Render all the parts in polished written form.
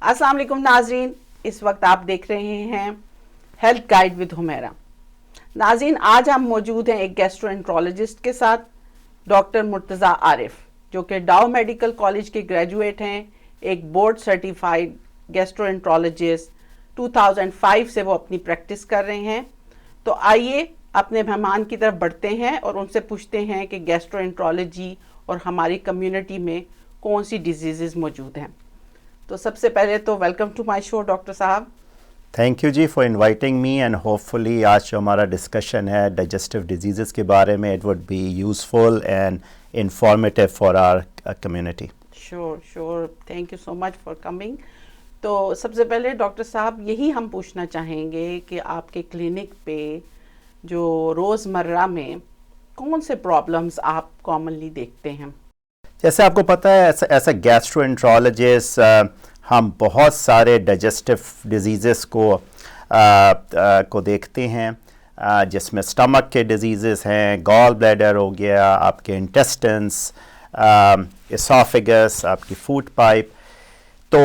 अस्सलाम वालेकुम नाजरीन, इस वक्त आप देख रहे हैं हेल्थ गाइड विद हुमैरा। नाजरीन, आज हम मौजूद हैं एक गैस्ट्रोएंट्रोलॉजिस्ट के साथ, डॉक्टर मुर्तज़ा आरिफ, जो कि डाउ मेडिकल कॉलेज के ग्रेजुएट हैं, एक बोर्ड सर्टिफाइड गैस्ट्रोएंट्रोलॉजिस्ट। 2005 से वो अपनी प्रैक्टिस कर रहे हैं। तो आइए अपने मेहमान की तरफ बढ़ते हैं और उनसे पूछते हैं कि गैस्ट्रोएंट्रोलॉजी और हमारी कम्युनिटी में कौन सी डिजीज़ मौजूद हैं। तो सबसे पहले तो welcome to my show doctor साहब। Thank you ji for inviting me and hopefully आज जो हमारा डिस्कशन है डाइजेस्टिव डिजीज़ के बारे में, it would be useful and informative for our community. Sure, thank you so much for coming. तो सबसे पहले डॉक्टर साहब यही हम पूछना चाहेंगे कि आपके क्लिनिक पे जो रोज़मर्रा में कौन से प्रॉब्लम्स आप कॉमनली देखते हैं? जैसे आपको पता है ऐसा गैस्ट्रोएंट्रोलॉजिस्ट हम बहुत सारे डाइजेस्टिव डिजीज़ को देखते हैं, जिसमें स्टमक के डिजीज़ हैं, गॉल ब्लैडर हो गया, आपके इंटेस्टिन्स, एसोफेगस, आपकी फूड पाइप। तो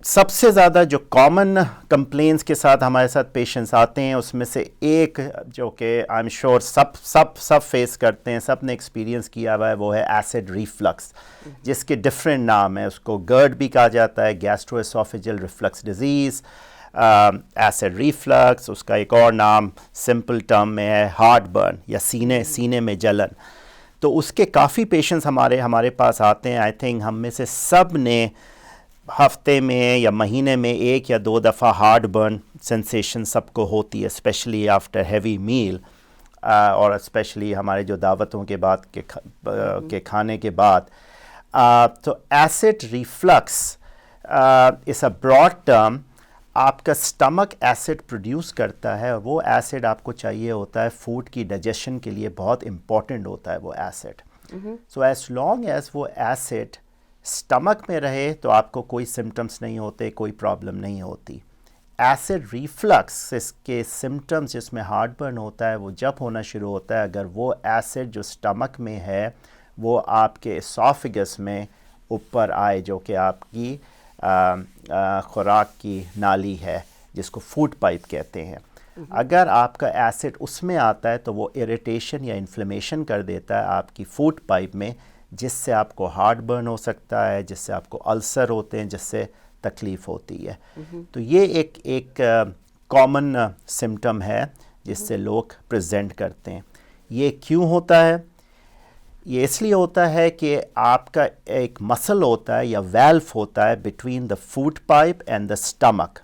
सबसे ज़्यादा जो कॉमन कंप्लेंट्स के साथ हमारे साथ पेशेंट्स आते हैं उसमें से एक जो कि आई एम श्योर सब फेस करते हैं, सब ने एक्सपीरियंस किया हुआ है, वो है एसिड रिफ्लक्स, जिसके डिफरेंट नाम है। उसको GERD भी कहा जाता है, gastro-oesophageal reflux disease, acid reflux. उसका एक और नाम सिंपल टर्म में है हार्ट बर्न या सीने में जलन। तो उसके काफ़ी पेशेंट्स हमारे पास आते हैं। आई थिंक हम में से सब ने हफ्ते में या महीने में एक या दो दफ़ा हार्ट बर्न सेंसेशन सबको होती है, स्पेशली आफ्टर हैवी मील और स्पेशली हमारे जो दावतों के बाद के खाने के बाद। तो acid reflux is a broad term. आपका स्टमक एसिड प्रोड्यूस करता है और वो एसिड आपको चाहिए होता है फूड की डाइजेशन के लिए, बहुत इम्पॉर्टेंट होता है वो acid. So as long as वो एसिड स्टमक में रहे तो आपको कोई सिम्टम्स नहीं होते, कोई प्रॉब्लम नहीं होती। एसिड रिफ्लक्स इसके सिम्टम्स जिसमें हार्ट बर्न होता है वो जब होना शुरू होता है अगर वो एसिड जो स्टमक में है वो आपके एसोफेगस में ऊपर आए, जो कि आपकी खुराक की नाली है जिसको फूड पाइप कहते हैं। अगर आपका एसिड उसमें आता है तो वो इरिटेशन या इन्फ्लेमेशन कर देता है आपकी फूड पाइप में, जिससे आपको हार्ट बर्न हो सकता है, जिससे आपको अल्सर होते हैं, जिससे तकलीफ़ होती है। तो ये एक कॉमन सिम्टम है जिससे लोग प्रेजेंट करते हैं। ये क्यों होता है? ये इसलिए होता है कि आपका एक मसल होता है या वेल्व होता है between the food pipe and the stomach.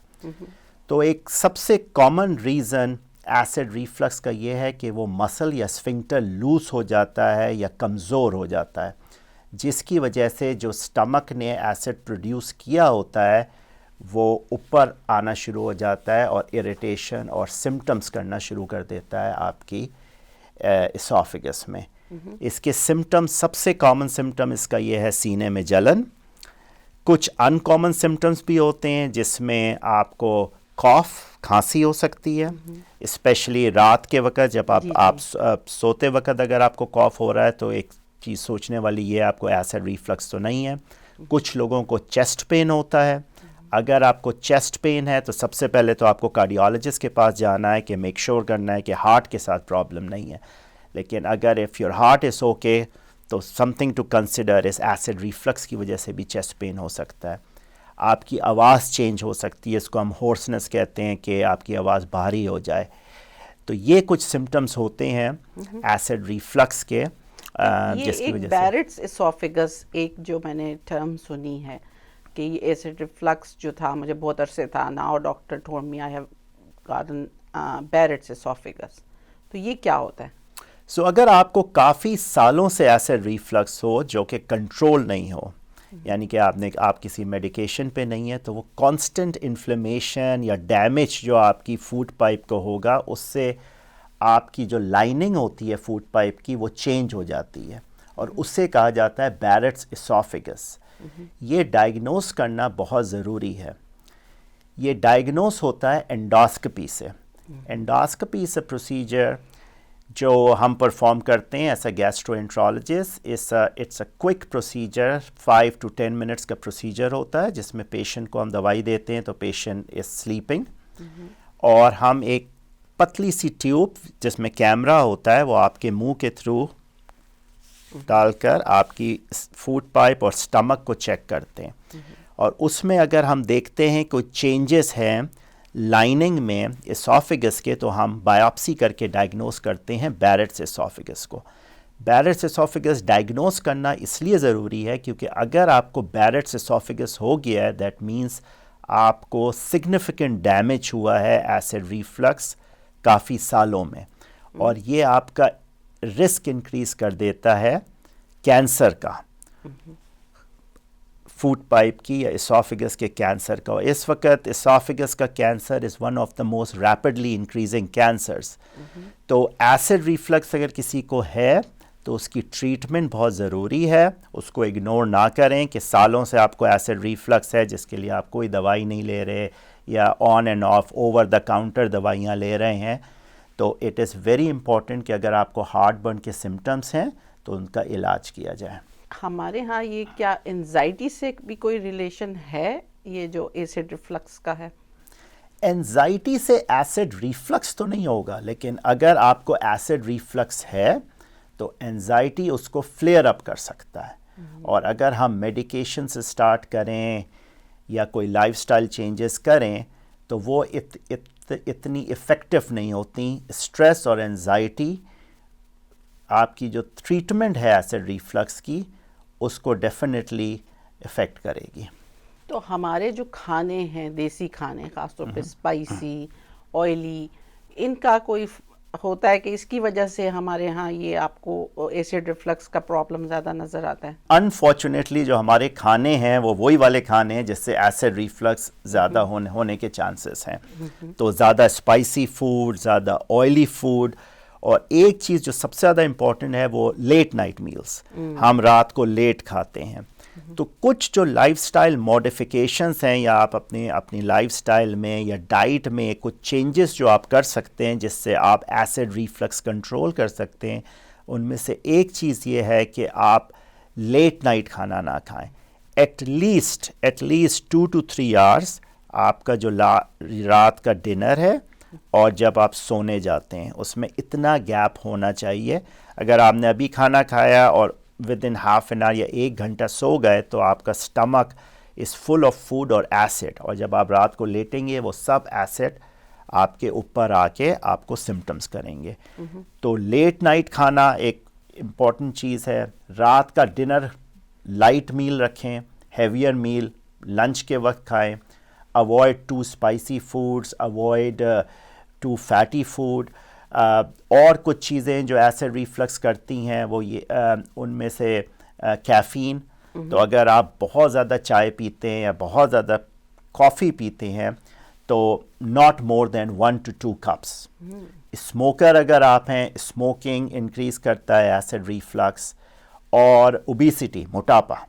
तो एक सबसे कॉमन रीज़न एसिड रिफ्लक्स का ये है कि वो मसल या स्फिंक्टर लूज हो जाता है या कमज़ोर हो जाता है, जिसकी वजह से जो स्टमक ने एसिड प्रोड्यूस किया होता है वो ऊपर आना शुरू हो जाता है और इरिटेशन और सिम्टम्स करना शुरू कर देता है आपकी एसोफेगस में। इसके सिम्टम्स, सबसे कॉमन सिम्टम इसका ये है सीने में जलन। कुछ अनकॉमन सिम्टम्स भी होते हैं जिसमें आपको खांसी हो सकती है, स्पेशली रात के वक्त जब आप सोते वक्त अगर आपको कॉफ हो रहा है तो एक चीज़ सोचने वाली ये आपको एसिड रिफ्लक्स तो नहीं है। कुछ लोगों को चेस्ट पेन होता है। अगर आपको चेस्ट पेन है तो सबसे पहले तो आपको कार्डियोलॉजिस्ट के पास जाना है कि मेक श्योर करना है कि हार्ट के साथ प्रॉब्लम नहीं है। लेकिन अगर if your heart is okay तो समथिंग टू कंसिडर इस एसिड रिफ्लक्स की वजह से भी चेस्ट पेन हो सकता है। आपकी आवाज़ चेंज हो सकती है, इसको हम होर्सनेस कहते हैं कि आपकी आवाज़ भारी हो जाए। तो ये कुछ सिम्टम्स होते हैं एसिड रिफ्लक्स के, जिसकी वजह से बैरेट्स एसोफेगस एक जो मैंने टर्म सुनी है कि ये एसिड रिफ्लक्स जो था, मुझे बहुत अरसे था ना, और doctor told me I have gotten Barrett's oesophagus. तो ये क्या होता है? सो अगर आपको काफ़ी सालों से एसिड रिफ्लक्स हो जो कि कंट्रोल नहीं हो, यानी कि आप किसी मेडिकेशन पे नहीं है, तो वो कांस्टेंट इन्फ्लेमेशन या डैमेज जो आपकी फूड पाइप को होगा उससे आपकी जो लाइनिंग होती है फूड पाइप की वो चेंज हो जाती है और उससे कहा जाता है बैरेट्स एसोफेगस। ये डायग्नोस करना बहुत ज़रूरी है। ये डायग्नोस होता है एंडोस्कोपी से। एंडोस्कोपी इज़ अ प्रोसीजर जो हम परफॉर्म करते हैं as a gastroenterologist, it's a quick procedure, 5 to 10 minutes का प्रोसीजर होता है जिसमें पेशेंट को हम दवाई देते हैं तो पेशेंट इज़ स्लीपिंग, और हम एक पतली सी ट्यूब जिसमें कैमरा होता है वो आपके मुंह के थ्रू डालकर आपकी फूड पाइप और स्टमक को चेक करते हैं, और उसमें अगर हम देखते हैं कोई चेंजेस हैं लाइनिंग में एसोफेगस के तो हम बायोप्सी करके डायग्नोस करते हैं बैरेट्स एसोफेगस को। बैरेट्स एसोफेगस डायग्नोस करना इसलिए ज़रूरी है क्योंकि अगर आपको बैरेट्स एसोफेगस हो गया है दैट मीन्स आपको सिग्निफिकेंट डैमेज हुआ है एसिड रिफ्लक्स काफ़ी सालों में, और ये आपका रिस्क इंक्रीज़ कर देता है कैंसर का, फूड पाइप की या एसोफेगस के कैंसर का। इस वक्त एसोफेगस का cancer is one of the most rapidly increasing cancers. तो एसिड रिफ्लक्स अगर किसी को है तो उसकी ट्रीटमेंट बहुत ज़रूरी है, उसको इग्नोर ना करें कि सालों से आपको एसिड रिफ्लक्स है जिसके लिए आप कोई दवाई नहीं ले रहे या on end of over the counter दवाइयाँ ले रहे हैं। तो इट इज़ वेरी इंपॉर्टेंट कि अगर आपको हार्ट बर्न के सिम्टम्स हैं तो उनका इलाज किया जाए। हमारे यहाँ ये क्या एंजाइटी से भी कोई रिलेशन है, ये जो एसिड रिफ्लक्स का है? एंजाइटी से एसिड रिफ्लक्स तो नहीं होगा, लेकिन अगर आपको एसिड रिफ्लक्स है तो एंजाइटी उसको फ्लेयर अप कर सकता है, और अगर हम मेडिकेशन से स्टार्ट करें या कोई लाइफस्टाइल चेंजेस करें तो वो इतनी इफ़ेक्टिव नहीं होती। स्ट्रेस और एंजाइटी आपकी जो ट्रीटमेंट है एसिड रिफ्लक्स की उसको डेफिनेटली इफ़ेक्ट करेगी। तो हमारे जो खाने हैं, देसी खाने ख़ासतौर पे स्पाइसी, ऑयली, इनका कोई होता है कि इसकी वजह से हमारे यहाँ ये आपको एसिड रिफ्लक्स का प्रॉब्लम ज़्यादा नज़र आता है? अनफॉर्चुनेटली जो हमारे खाने हैं वो वही वाले खाने हैं जिससे एसिड रिफ्लक्स ज़्यादा होने के चांसेस हैं। तो ज़्यादा स्पाइसी फूड, ज़्यादा ऑयली फूड, और एक चीज़ जो सबसे ज़्यादा इम्पॉर्टेंट है वो लेट नाइट मील्स, हम रात को लेट खाते हैं। तो कुछ जो लाइफस्टाइल मॉडिफिकेशंस हैं या आप अपनी लाइफस्टाइल में या डाइट में कुछ चेंजेस जो आप कर सकते हैं जिससे आप एसिड रिफ्लक्स कंट्रोल कर सकते हैं, उनमें से एक चीज़ ये है कि आप लेट नाइट खाना ना खाएं। एटलीस्ट 2 to 3 आवर्स आपका जो रात का डिनर है और जब आप सोने जाते हैं उसमें इतना गैप होना चाहिए। अगर आपने अभी खाना खाया और with in half an hour या 1 घंटा सो गए तो आपका stomach is full of food और एसिड, और जब आप रात को लेटेंगे वो सब एसिड आपके ऊपर आके आपको सिम्टम्स करेंगे। तो लेट नाइट खाना एक इम्पॉर्टेंट चीज़ है। रात का डिनर लाइट मील रखें, हेवियर मील लंच के वक्त खाएं। Avoid too spicy foods, avoid too fatty food. और कुछ चीज़ें जो एसिड रिफ्लक्स करती हैं वो ये उनमें से कैफ़ीन। तो अगर आप बहुत ज़्यादा चाय पीते हैं या बहुत ज़्यादा कॉफ़ी पीते हैं तो not more than 1 to 2 cups। Smoker अगर आप हैं, स्मोकिंग इंक्रीज़ करता है एसिड रिफ्लक्स। और ओबेसिटी, मोटापा,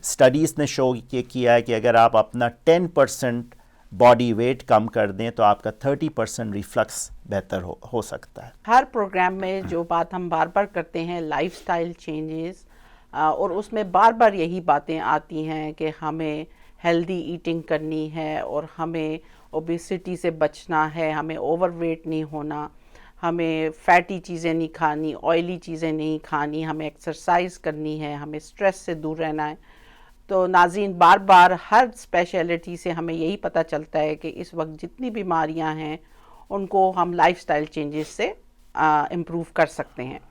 स्टडीज़ ने शो ये किया है कि अगर आप अपना 10% बॉडी वेट कम कर दें तो आपका 30% रिफ्लक्स बेहतर हो सकता है। हर प्रोग्राम में जो बात हम बार बार करते हैं लाइफस्टाइल चेंजेस, और उसमें बार बार यही बातें आती हैं कि हमें हेल्दी ईटिंग करनी है और हमें ओबेसिटी से बचना है, हमें ओवरवेट नहीं होना, हमें फैटी चीज़ें नहीं खानी, ऑयली चीज़ें नहीं खानी, हमें एक्सरसाइज करनी है, हमें स्ट्रेस से दूर रहना है। तो नाज़रीन, बार बार हर स्पेशलिटी से हमें यही पता चलता है कि इस वक्त जितनी बीमारियां हैं उनको हम लाइफस्टाइल चेंजेस से इम्प्रूव कर सकते हैं।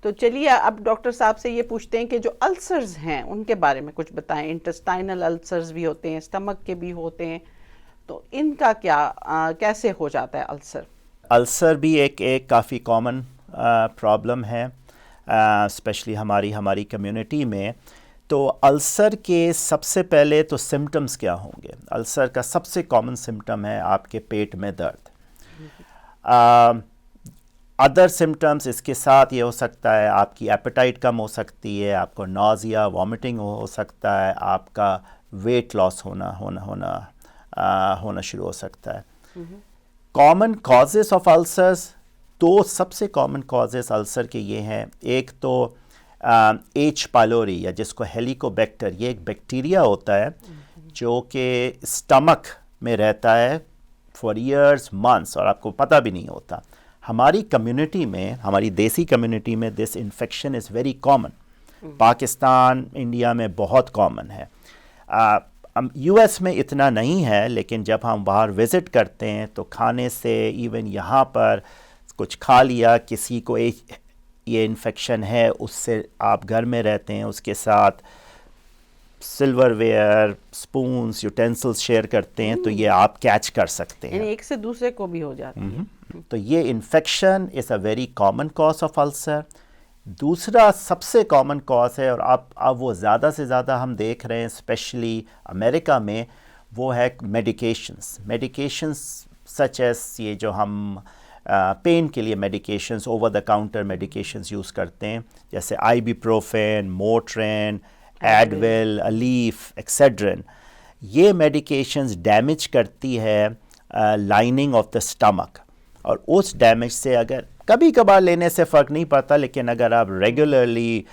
तो चलिए अब डॉक्टर साहब से ये पूछते हैं कि जो अल्सर्स हैं उनके बारे में कुछ बताएं। इंटेस्टाइनल अल्सर्स भी होते हैं, स्टमक के भी होते हैं, तो इनका क्या कैसे हो जाता है अल्सर? अल्सर भी एक काफ़ी कॉमन प्रॉब्लम है, स्पेशली हमारी कम्युनिटी में। तो अल्सर के सबसे पहले तो सिम्टम्स क्या होंगे? अल्सर का सबसे कॉमन सिम्टम है आपके पेट में दर्द। अदर सिम्टम्स इसके साथ ये हो सकता है आपकी एपेटाइट कम हो सकती है, आपको नॉजिया, वॉमिटिंग हो सकता है, आपका वेट लॉस होना शुरू हो सकता है। कॉमन कॉजेस ऑफ अल्सर्स दो सबसे कॉमन कॉजेस अल्सर के ये हैं, एक तो एच पाइलोरी या जिसको हेलिकोबैक्टर, ये एक बैक्टीरिया होता है जो कि स्टमक में रहता है फॉर ईयर्स मंथ्स और आपको पता भी नहीं होता। हमारी कम्युनिटी में, हमारी देसी कम्युनिटी में this infection is very common. Pakistan, India में बहुत कॉमन है। यूएस में इतना नहीं है, लेकिन जब हम बाहर विज़िट करते हैं तो खाने से, इवन यहाँ पर कुछ खा लिया, किसी को ये इन्फेक्शन है, उससे आप घर में रहते हैं, उसके साथ सिल्वरवेयर, स्पून्स, यूटेंसिल्स शेयर करते हैं, तो ये आप कैच कर सकते हैं, एक से दूसरे को भी हो जाती है। तो ये infection is a very common cause of ulcer. दूसरा सबसे कॉमन कॉज है, और अब वो ज़्यादा से ज़्यादा हम देख रहे हैं स्पेशली अमेरिका में, वो है मेडिकेशंस सच एस ये जो हम पेन के लिए medications, over the counter medications use करते हैं, जैसे आइबुप्रोफेन, मोट्रेन, एडविल, अलीफ, एक्सेड्रिन। ये मेडिकेशंस डैमेज करती है लाइनिंग ऑफ द स्टमक, और उस डैमेज से अगर कभी कभार लेने से फ़र्क नहीं पड़ता, लेकिन अगर आप रेगुलरली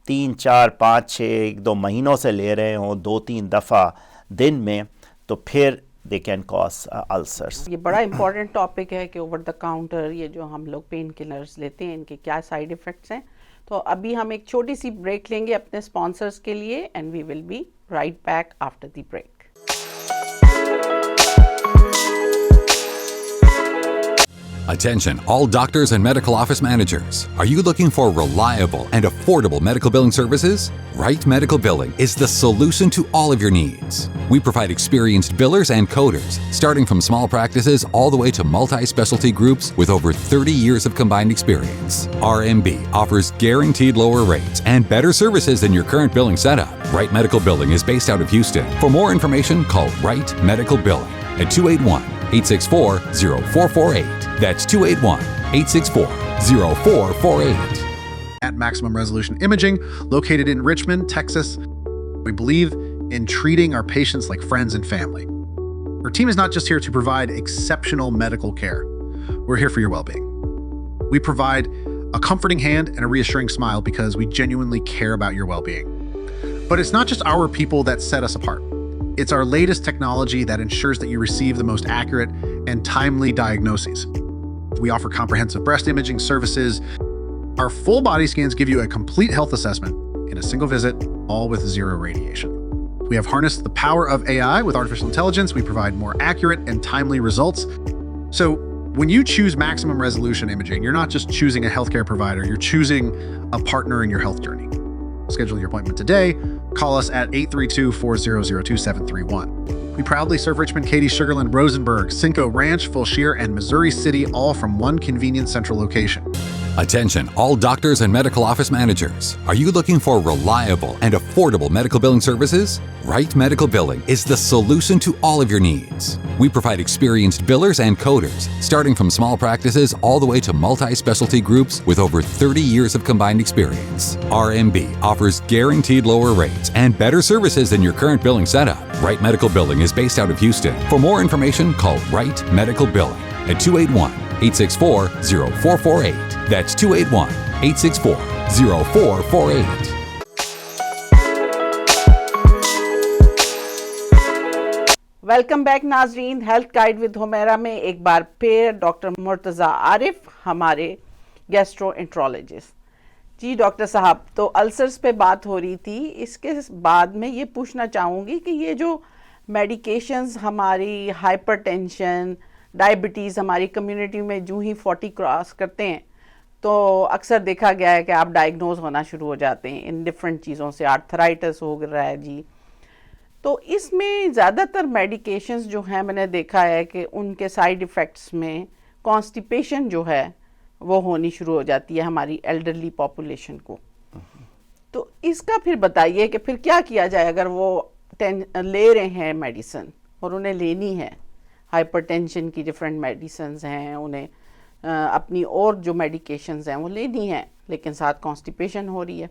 3, 4, 5, 6, 1-2 महीनों से ले रहे हों 2-3 दफ़ा दिन में, तो फिर दे कैन कॉज अल्सर्स। ये बड़ा इंपॉर्टेंट टॉपिक है कि ओवर द काउंटर ये जो हम लोग पेन किलर्स लेते हैं, इनके क्या साइड इफ़ेक्ट्स हैं। तो अभी हम एक छोटी सी ब्रेक लेंगे अपने स्पॉन्सर्स के लिए, and we will be right back after the break. Attention, all doctors and medical office managers. Are you looking for reliable and affordable medical billing services? Right Medical Billing is the solution to all of your needs. We provide experienced billers and coders, starting from small practices all the way to multi-specialty groups with over 30 years of combined experience. RMB offers guaranteed lower rates and better services than your current billing setup. Right Medical Billing is based out of Houston. For more information, call Right Medical Billing at 281-864-0448. That's 281-864-0448. At Maximum Resolution Imaging, located in Richmond, Texas, we believe in treating our patients like friends and family. Our team is not just here to provide exceptional medical care. We're here for your well-being. We provide a comforting hand and a reassuring smile because we genuinely care about your well-being. But it's not just our people that set us apart. It's our latest technology that ensures that you receive the most accurate and timely diagnoses. We offer comprehensive breast imaging services. Our full body scans give you a complete health assessment in a single visit, all with zero radiation. We have harnessed the power of AI with artificial intelligence. We provide more accurate and timely results. So when you choose Maximum Resolution Imaging, you're not just choosing a healthcare provider, you're choosing a partner in your health journey. Schedule your appointment today. Call us at 832-400-2731. We proudly serve Richmond, Katy, Sugarland, Rosenberg, Cinco Ranch, Fulshear, and Missouri City, all from one convenient central location. Attention, all doctors and medical office managers. Are you looking for reliable and affordable medical billing services? Right Medical Billing is the solution to all of your needs. We provide experienced billers and coders, starting from small practices all the way to multi-specialty groups with over 30 years of combined experience. RMB offers guaranteed lower rates and better services than your current billing setup. Right Medical Billing is based out of Houston. For more information, call Right Medical Billing at 281-864-0448. That's 281-864-0448. Welcome back नाजरीन, health guide with Humaira में एक बार फिर doctor Murtaza Arif हमारे gastroenterologist. जी doctor साहब, तो ulcers पे बात हो रही थी, इसके बाद में ये पूछना चाहूँगी कि ये जो मेडिकेशंस हमारी हाइपरटेंशन, डायबिटीज़ हमारी कम्युनिटी में जो ही 40 क्रॉस करते हैं तो अक्सर देखा गया है कि आप डायग्नोज होना शुरू हो जाते हैं इन डिफरेंट चीज़ों से। आर्थराइटिस हो रहा है जी, तो इसमें ज़्यादातर मेडिकेशंस जो हैं मैंने देखा है कि उनके साइड इफ़ेक्ट्स में कॉन्स्टिपेशन जो है वो होनी शुरू हो जाती है हमारी एल्डरली पॉपुलेशन को। तो इसका फिर बताइए कि फिर क्या किया जाए अगर वो ले रहे हैं मेडिसिन और उन्हें लेनी है, हाइपरटेंशन की डिफरेंट मेडिसिन हैं, उन्हें अपनी और जो मेडिकेशंस हैं वो लेनी है, लेकिन साथ कॉन्स्टिपेशन हो रही है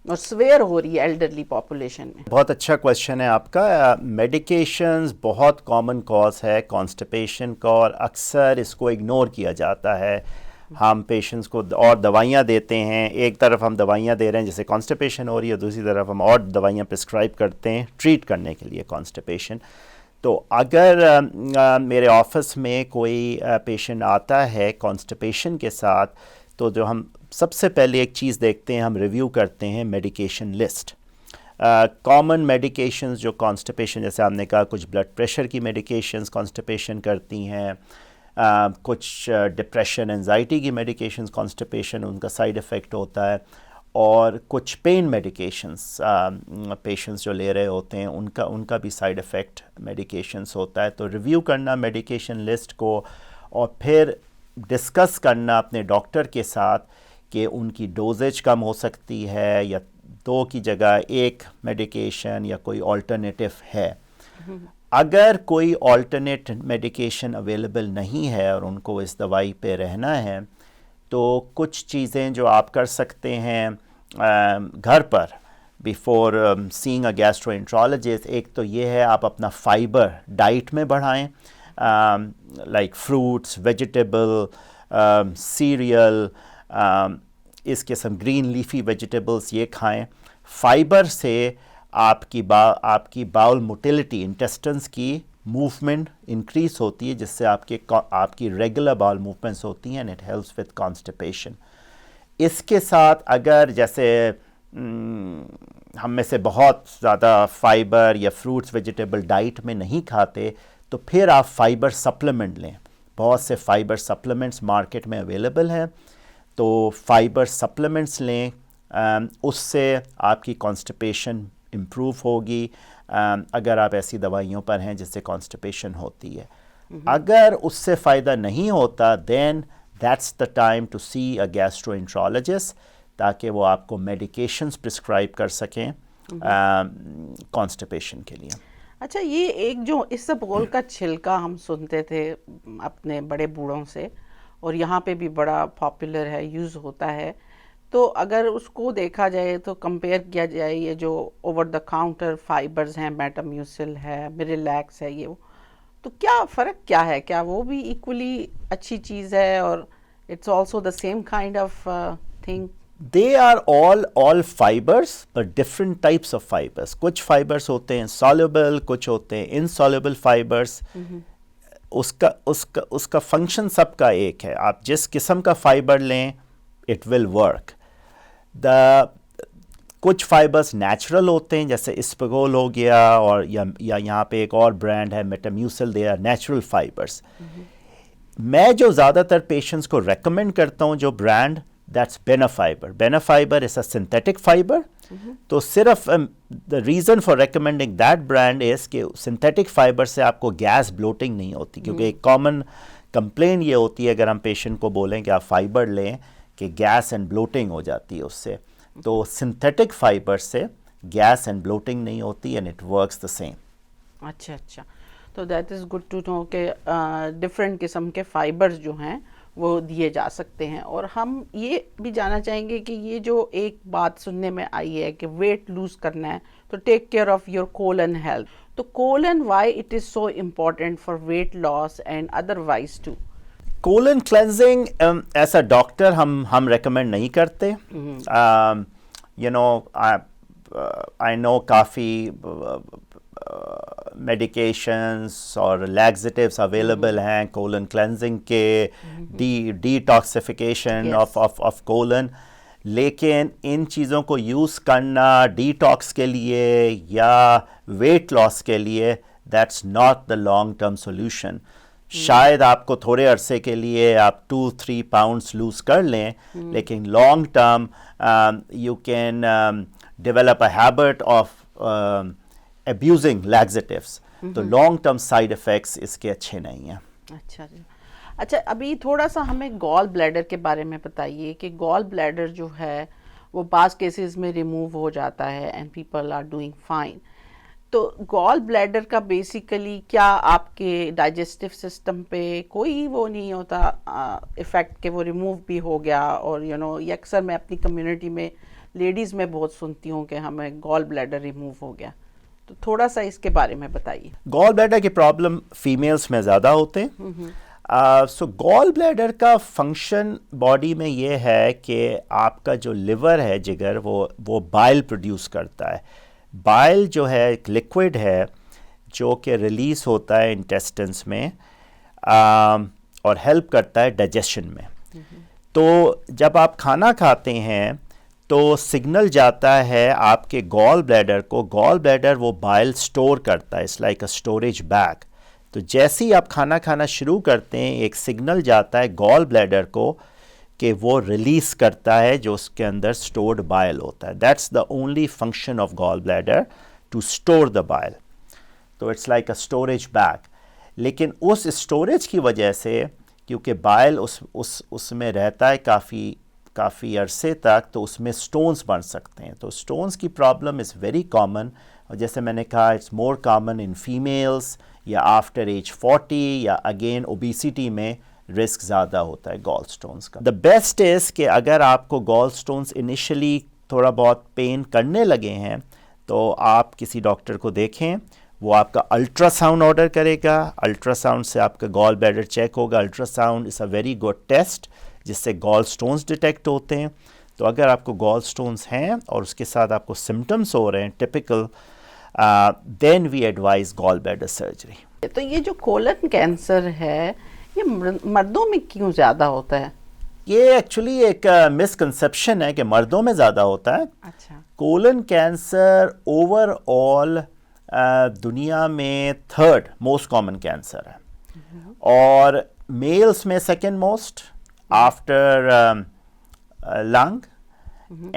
और स्वेयर हो रही है एल्डरली पॉपुलेशन में। बहुत अच्छा क्वेश्चन है आपका। मेडिकेशंस बहुत कॉमन कॉज है कॉन्स्टिपेशन का और अक्सर इसको इग्नोर किया जाता है। हम पेशेंट्स को और दवाइयाँ देते हैं। एक तरफ हम दवाइयाँ दे रहे हैं जैसे कॉन्स्टिपेशन हो रही है, दूसरी तरफ हम और दवाइयाँ प्रिस्क्राइब करते हैं ट्रीट करने के लिए कॉन्स्टिपेशन। तो अगर मेरे ऑफिस में कोई पेशेंट आता है कॉन्स्टिपेशन के साथ, तो जो हम सबसे पहले एक चीज़ देखते हैं, हम रिव्यू करते हैं मेडिकेशन लिस्ट। कॉमन मेडिकेशंस जो कॉन्स्टिपेशन, जैसे आपने कहा कुछ ब्लड प्रेशर की मेडिकेशंस कॉन्स्टिपेशन करती हैं, कुछ डिप्रेशन एंजाइटी की मेडिकेशंस कॉन्स्टिपेशन उनका साइड इफ़ेक्ट होता है, और कुछ पेन मेडिकेशंस पेशेंट्स जो ले रहे होते हैं उनका भी साइड इफ़ेक्ट मेडिकेशंस होता है। तो रिव्यू करना मेडिकेशन लिस्ट को और फिर डिस्कस करना अपने डॉक्टर के साथ कि उनकी डोजेज कम हो सकती है या 2 की जगह 1 मेडिकेशन या कोई अल्टरनेटिव है। अगर कोई अल्टरनेट मेडिकेशन अवेलेबल नहीं है और उनको इस दवाई पे रहना है, तो कुछ चीज़ें जो आप कर सकते हैं घर पर बिफोर सीइंग अ गैस्ट्रोएंट्रोलॉजिस्ट, एक तो ये है आप अपना फाइबर डाइट में बढ़ाएं, लाइक फ्रूट्स, वेजिटेबल, सीरियल, इस किस्म ग्रीन लीफी वेजिटेबल्स ये खाएं। फाइबर से आपकी बाउल मोटिलिटी, इंटेस्टिन्स की मूवमेंट इंक्रीज होती है, जिससे आपकी रेगुलर बाउल मूवमेंट्स होती हैं and it helps with constipation. इसके साथ अगर जैसे हम में से बहुत ज़्यादा फाइबर या फ्रूट्स वेजिटेबल डाइट में नहीं खाते, तो फिर आप फाइबर सप्लीमेंट लें। बहुत से फाइबर सप्लीमेंट्स मार्केट में अवेलेबल हैं, तो फाइबर सप्लीमेंट्स लें, उससे आपकी कॉन्स्टिपेशन इम्प्रूव होगी अगर आप ऐसी दवाइयों पर हैं जिससे कॉन्स्टिपेशन होती है। अगर उससे फ़ायदा नहीं होता, then that's the time to see a gastroenterologist, ताकि वो आपको मेडिकेशंस प्रिस्क्राइब कर सकें कॉन्स्टिपेशन के लिए। अच्छा, ये एक जो इसबगोल का छिलका हम सुनते थे अपने बड़े बूढ़ों से, और यहाँ पे भी बड़ा पॉपुलर है, यूज़ होता है, तो अगर उसको देखा जाए तो कंपेयर किया जाए ये जो ओवर द काउंटर फाइबर्स हैं, मेटाम्यूसिल है, मिरिलैक्स है, ये वो, तो क्या फ़र्क क्या है? क्या वो भी इक्वली अच्छी चीज़ है और it's also the same kind of thing? They are all fibers, but different types of fibers. कुछ fibers होते हैं soluble, कुछ होते हैं insoluble fibers. उसका फंक्शन सबका एक है। आप जिस किस्म का फाइबर लें, इट विल वर्क। कुछ फाइबर्स नेचुरल होते हैं, जैसे इसबगोल हो गया, और या यहाँ पे एक और ब्रांड है Metamucil, they are natural fibres. मैं जो ज़्यादातर पेशेंट्स को रेकमेंड करता हूँ जो brand, that's Benefiber. Benefiber is a synthetic fibre. तो सिर्फ the reason for recommending that brand is कि सिंथेटिक फाइबर से आपको गैस ब्लोटिंग नहीं होती, क्योंकि एक कॉमन कंप्लेन ये होती है अगर हम पेशेंट को बोलें कि आप फाइबर लें कि गैस एंड ब्लोटिंग हो जाती है उससे। तो सिंथेटिक फाइबर से गैस एंड ब्लोटिंग नहीं होती and it works the same. अच्छा, तो that is good to know कि डिफरेंट किस्म के फाइबर्स जो हैं वो दिए जा सकते हैं। और हम ये भी जानना चाहेंगे कि ये जो एक बात सुनने में आई है कि वेट लूज़ करना है तो take care of your colon health, तो colon why it is so important for weight loss and otherwise too? Colon cleansing ऐसा डॉक्टर हम रेकमेंड नहीं करते। यू नो, आई नो काफ़ी मेडिकेशंस और लैक्सेटिव्स अवेलेबल हैं कोलन क्लेंजिंग के, detoxification of colon, लेकिन इन चीज़ों को यूज़ करना डिटॉक्स के लिए या वेट लॉस के लिए, that's not the long term solution. शायद आपको थोड़े अरसे के लिए आप 2-3 पाउंड्स लूज़ कर लें, लेकिन long term you can develop a habit of abusing laxatives, तो लॉन्ग टर्म साइड इफ़ेक्ट्स इसके अच्छे नहीं हैं। अच्छा, अभी थोड़ा सा हमें गॉल ब्लैडर के बारे में बताइए कि गॉल ब्लैडर जो है वो बाज़ केसेस में रिमूव हो जाता है and people are doing fine. तो गॉल ब्लैडर का बेसिकली क्या आपके डाइजेस्टिव सिस्टम पे कोई वो नहीं होता इफ़ेक्ट कि वो रिमूव भी हो गया? और यू नो, ये अक्सर मैं अपनी कम्युनिटी में लेडीज़ में बहुत सुनती हूँ कि हमें गॉल ब्लैडर रिमूव हो गया, तो थोड़ा सा इसके बारे में बताइए। गॉल ब्लैडर की प्रॉब्लम फीमेल्स में ज़्यादा होते हैं। सो गॉल ब्लैडर का फंक्शन बॉडी में ये है कि आपका जो लिवर है, जिगर, वो बाइल प्रोड्यूस करता है. बाइल जो है एक लिक्विड है जो कि रिलीज़ होता है इंटेस्टिन्स में और हेल्प करता है डाइजेशन में. तो जब आप खाना खाते हैं तो सिग्नल जाता है आपके गॉल ब्लैडर को. गॉल ब्लैडर वो बाइल स्टोर करता है, it's like a storage bag. तो जैसे ही आप खाना खाना शुरू करते हैं एक सिग्नल जाता है गॉल ब्लैडर को कि वो रिलीज़ करता है जो उसके अंदर स्टोर्ड बाइल होता है. That's the only function of gall bladder, to store the bile. तो it's like a storage bag. लेकिन उस स्टोरेज की वजह से, क्योंकि बाइल उसमें रहता है काफ़ी अरसे तक, तो उसमें स्टोन्स बन सकते हैं. तो स्टोन्स की प्रॉब्लम इज़ वेरी कॉमन. और जैसे मैंने कहा, it's more common in females या आफ्टर एज 40, या अगेन ओबेसिटी में रिस्क ज़्यादा होता है गॉल स्टोन्स का. द बेस्ट इज़ कि अगर आपको गॉल स्टोन्स इनिशियली थोड़ा बहुत पेन करने लगे हैं तो आप किसी डॉक्टर को देखें. वो आपका अल्ट्रासाउंड ऑर्डर करेगा. अल्ट्रासाउंड से आपका गॉल ब्लैडर चेक होगा. Ultrasound is a very good test जिससे गॉल स्टोन्स डिटेक्ट होते हैं. तो अगर आपको गॉल स्टोन्स हैं और उसके साथ आपको सिम्टम्स हो रहे हैं typical, then we advise gallbladder surgery. तो ये जो कोलन कैंसर है ये मर्दों में क्यों ज़्यादा होता है? ये एक्चुअली एक मिसकंसेप्शन है कि मर्दों में ज़्यादा होता है. अच्छा. कोलन कैंसर ओवरऑल दुनिया में 3rd मोस्ट कॉमन कैंसर है, और मेल्स में 2nd most after lung,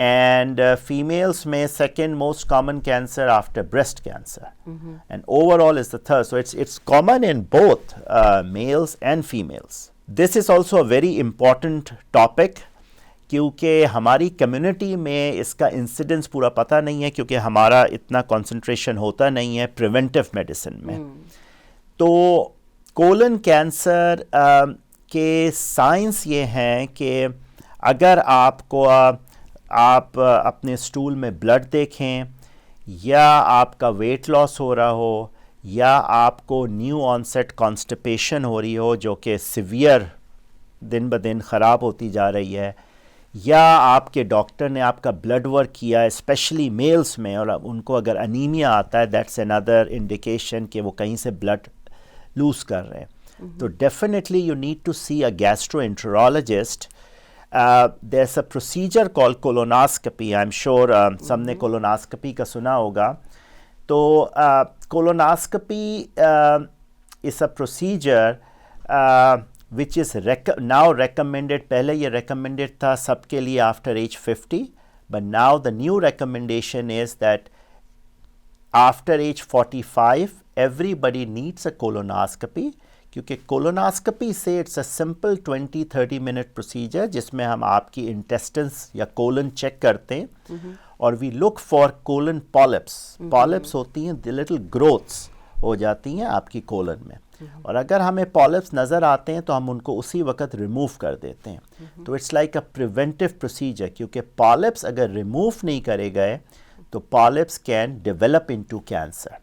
and females में 2nd most common cancer after breast cancer, and overall is the 3rd. So it's common in both males and females. This is also a very important topic क्योंकि हमारी community में इसका incidence पूरा पता नहीं है, क्योंकि हमारा इतना कंसंट्रेशन होता नहीं है प्रिवेंटिव मेडिसिन में. तो कोलन कैंसर के साइंस ये हैं कि अगर आपको आप अपने स्टूल में ब्लड देखें, या आपका वेट लॉस हो रहा हो, या आपको न्यू ऑनसेट कॉन्स्टिपेशन हो रही हो जो कि सिवियर दिन ब दिन ख़राब होती जा रही है, या आपके डॉक्टर ने आपका ब्लड वर्क किया है स्पेशली मेल्स में और उनको अगर अनीमिया आता है, दैट्स अनदर इंडिकेशन कि वो कहीं से ब्लड लूज़ कर रहे हैं. तो definitely you need to see a gastroenterologist. There's a procedure called colonoscopy. I'm sure सबने colonoscopy का सुना होगा. तो colonoscopy is a procedure which is now recommended. पहले ये recommended था सबके लिए after age 50, but now the new recommendation is that after age 45 everybody needs a colonoscopy, क्योंकि कोलोनोस्कोपी से it's a simple 20-30 minute procedure जिसमें हम आपकी इंटेस्टिन्स या कोलन चेक करते हैं, और we look for colon polyps. Polyps होती हैं, द लिटिल ग्रोथ्स हो जाती हैं आपकी कोलन में, और अगर हमें पॉलिप्स नज़र आते हैं तो हम उनको उसी वक्त रिमूव कर देते हैं. तो it's like a preventive procedure, क्योंकि पॉलिप्स अगर रिमूव नहीं करे गए तो polyps can develop into cancer.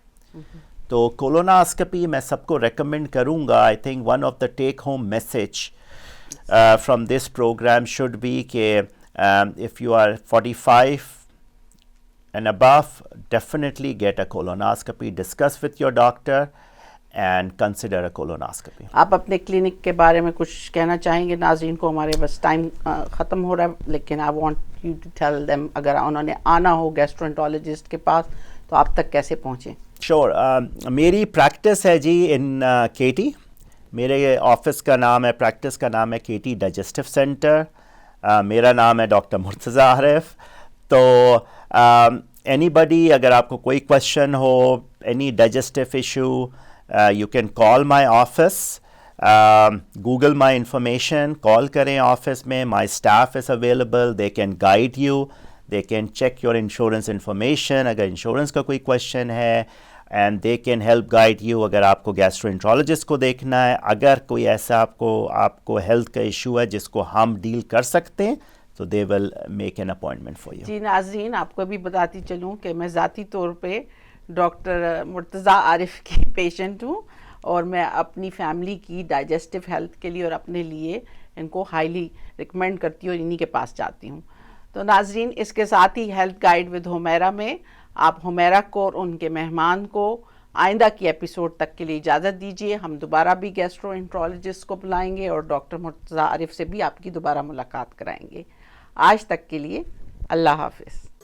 तो कोलोनोस्कोपी मैं सबको रेकमेंड करूँगा. I think one of the take home message from this programme should be कि if you are 45 and above, definitely get a colonoscopy, discuss with your doctor and consider a colonoscopy. आप अपने clinic के बारे में कुछ कहना चाहेंगे नाज़रीन को? हमारे बस टाइम ख़त्म हो रहा है, लेकिन I want you to tell them अगर उन्होंने आना हो गैस्ट्रोएंटरोलॉजिस्ट के पास तो आप तक कैसे पहुँचें? श्योर. मेरी प्रैक्टिस है जी इन केटी. मेरे ऑफिस का नाम है, प्रैक्टिस का नाम है केटी डाइजेस्टिव सेंटर. मेरा नाम है डॉक्टर मुर्तज़ा आरिफ. तो एनीबडी, अगर आपको कोई क्वेश्चन हो, any digestive issue, you can call my office, Google my information, call करें ऑफिस में. My staff is available, they can guide you, they can check your insurance information अगर इंश्योरेंस का कोई क्वेश्चन है, and they can help guide you अगर आपको gastroenterologist को देखना है. अगर कोई ऐसा आपको हेल्थ का इशू है जिसको हम डील कर सकते हैं तो they will make an appointment for you. जी नाज़रीन, आपको भी बताती चलूँ कि मैं ज़ाती तौर पे डॉक्टर मुर्तज़ा आरिफ की पेशेंट हूँ, और मैं अपनी फैमिली की डाइजेस्टिव हेल्थ के लिए और अपने लिए इनको हाईली रिकमेंड करती हूँ और इन्हीं के पास जाती हूँ। तो नाजरीन, इसके साथ ही हेल्थ गाइड विद हुमैरा में आप हुमैरा को और उनके मेहमान को आइंदा की एपिसोड तक के लिए इजाज़त दीजिए। हम दोबारा भी गैस्ट्रोएंट्रोलॉजिस्ट को बुलाएंगे और डॉक्टर मुर्तज़ा आरिफ से भी आपकी दोबारा मुलाकात कराएंगे। आज तक के लिए अल्लाह हाफिज़।